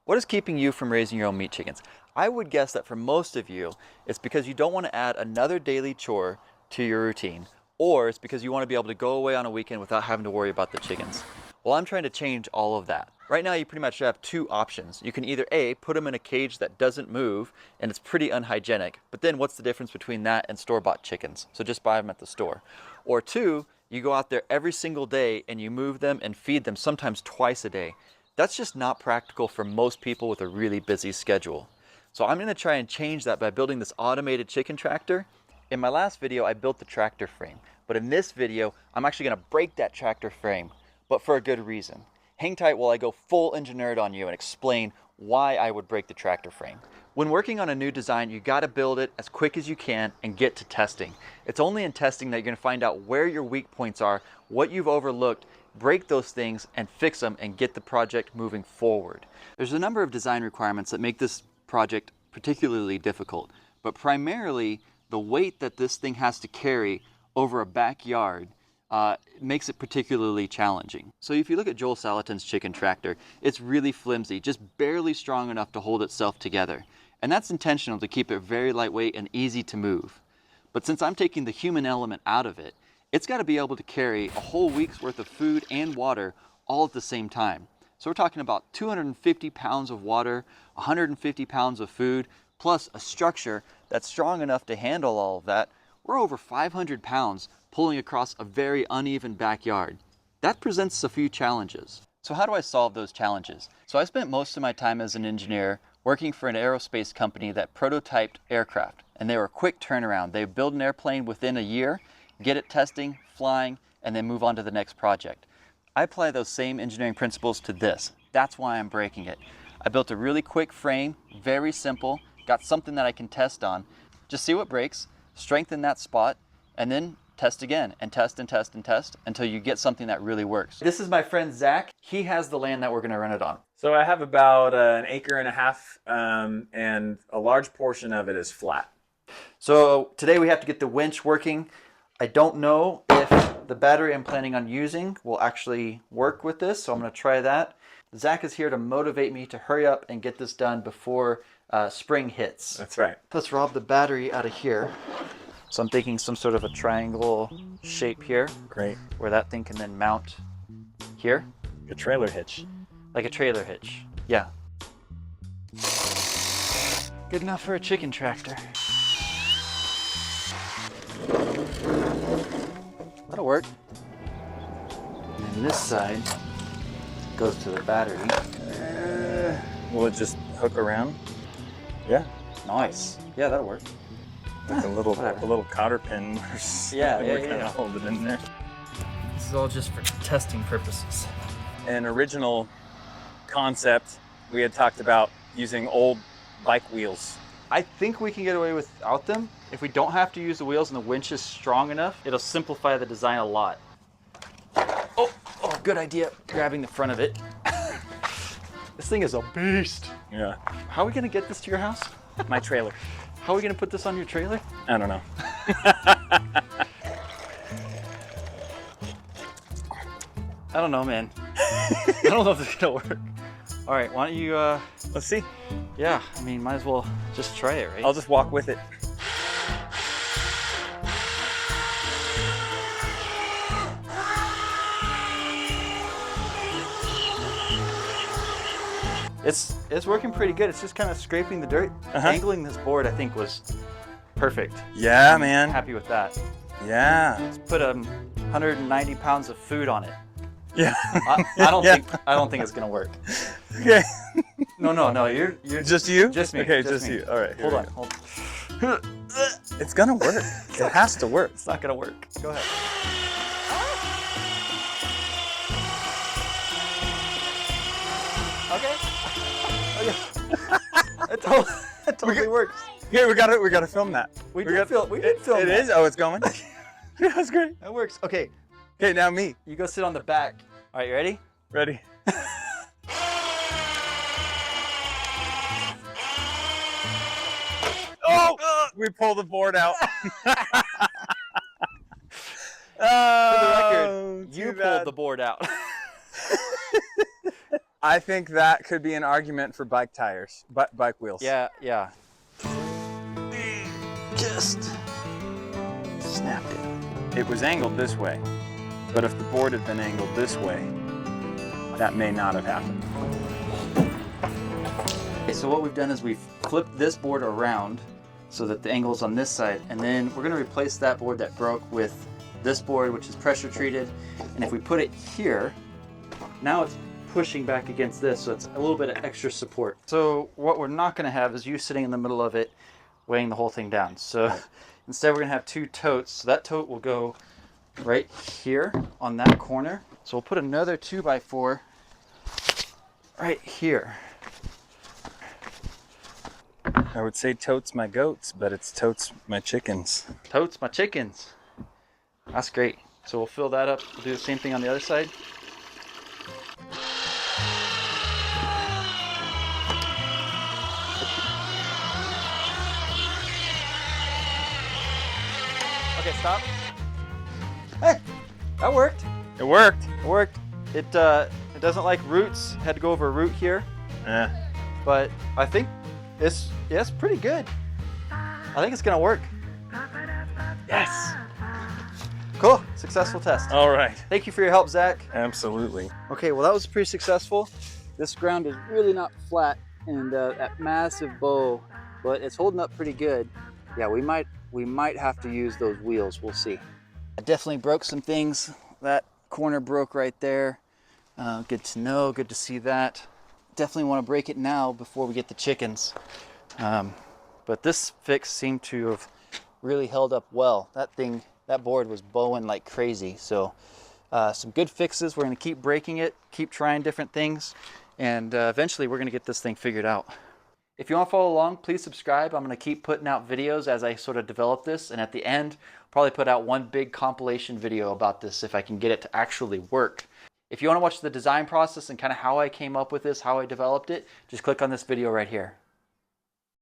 What is keeping you from raising your own meat chickens? I would guess that for most of you, it's because you don't want to add another daily chore to your routine, or it's because you want to be able to go away on a weekend without having to worry about the chickens. Well, I'm trying to change all of that. Right now, you pretty much have two options. You can either A, put them in a cage that doesn't move, and it's pretty unhygienic, but then what's the difference between that and store-bought chickens? So just buy them at the store. Or two, you go out there every single day and you move them and feed them, sometimes twice a day. That's just not practical for most people with a really busy schedule. So I'm gonna try and change that by building this automated chicken tractor. In my last video, I built the tractor frame, but in this video, I'm actually gonna break that tractor frame, but for a good reason. Hang tight while I go full engineered on you and explain why I would break the tractor frame. When working on a new design, you gotta build it as quick as you can and get to testing. It's only in testing that you're gonna find out where your weak points are, what you've overlooked, break those things and fix them and get the project moving forward. There's a number of design requirements that make this project particularly difficult, but primarily the weight that this thing has to carry over a backyard makes it particularly challenging. So if you look at Joel Salatin's chicken tractor, it's really flimsy, just barely strong enough to hold itself together. And that's intentional to keep it very lightweight and easy to move. But since I'm taking the human element out of it, it's got to be able to carry a whole week's worth of food and water all at the same time. So we're talking about 250 pounds of water, 150 pounds of food, plus a structure that's strong enough to handle all of that. We're over 500 pounds pulling across a very uneven backyard. That presents a few challenges. So how do I solve those challenges? So I spent most of my time as an engineer working for an aerospace company that prototyped aircraft, and they were a quick turnaround. They build an airplane within a year, get it testing, flying, and then move on to the next project. I apply those same engineering principles to this. That's why I'm breaking it. I built a really quick frame, very simple, got something that I can test on. Just see what breaks, strengthen that spot, and then test again, and test and test and test until you get something that really works. This is my friend Zach. He has the land that we're gonna run it on. So I have about an acre and a half, and a large portion of it is flat. So today we have to get the winch working. I don't know if the battery I'm planning on using will actually work with this, so I'm going to try that. Zach is here to motivate me to hurry up and get this done before spring hits. That's right. Let's rob the battery out of here. So I'm thinking some sort of a triangle shape here. Great. Where that thing can then mount here. A trailer hitch. Like a trailer hitch. Yeah. Good enough for a chicken tractor. That'll work. And this side goes to the battery. Will it just hook around? Yeah. Nice. Yeah, that'll work. Like a little cotter pin. Yeah, We're kind of hold it in there. This is all just for testing purposes. An original concept, we had talked about using old bike wheels. I think we can get away without them. If we don't have to use the wheels and the winch is strong enough, it'll simplify the design a lot. Oh, good idea. Grabbing the front of it. This thing is a beast. Yeah. How are we gonna get this to your house? My trailer. How are we gonna put this on your trailer? I don't know. I don't know, man. I don't know if this is gonna work. All right, why don't you, Let's see. yeah, I mean, might as well just try it, right? I'll just walk with it. It's working pretty good. It's just kind of scraping the dirt. Angling this board, I think, was perfect. Yeah, man. Happy with that. Yeah. Let's put 190 pounds of food on it. Yeah. I don't think it's gonna work. Okay. No. You're Just you? Just me. Okay, just me. you. All right. Hold on. It's gonna work. It has to work. It's not gonna work. Go ahead. Okay. It totally works. Here, we gotta film that. We did film It that. is? Oh, it's going? Yeah, that's great. That works. Okay. Okay, now me. You go sit on the back. All right, you ready? Ready? Oh! We pull the board out. For the record, you pulled the board out. I think that could be an argument for bike tires, bike wheels. Yeah, yeah. Just snapped it. It was angled this way, but if the board had been angled this way, that may not have happened. Okay, so what we've done is we've flipped this board around so that the angle is on this side, and then we're going to replace that board that broke with this board, which is pressure treated. And if we put it here, now it's pushing back against this, so it's a little bit of extra support. So what we're not going to have is you sitting in the middle of it weighing the whole thing down. So instead we're going to have two totes. So that tote will go right here on that corner. So we'll put another 2x4 right here. I would say totes my goats, but it's totes my chickens. Totes my chickens. That's great. So we'll fill that up. We'll do the same thing on the other side. Okay, stop. Hey, that worked. It worked. It worked. It doesn't like roots. Had to go over a root here, but I think it's pretty good. I think it's gonna work. Yes. Cool. Successful test. All right. Thank you for your help, Zach. Absolutely. Okay, well that was pretty successful. This ground is really not flat and that massive bow, but it's holding up pretty good. Yeah, we might have to use those wheels. We'll see. I definitely broke some things. That corner broke right there. Good to know. Good to see that. Definitely want to break it now before we get the chickens. But this fix seemed to have really held up well. That board was bowing like crazy. So some good fixes. We're going to keep breaking it, keep trying different things, and eventually we're going to get this thing figured out. If you want to follow along, please subscribe. I'm going to keep putting out videos as I sort of develop this, and at the end, I'll probably put out one big compilation video about this if I can get it to actually work. If you want to watch the design process and kind of how I came up with this, how I developed it, just click on this video right here.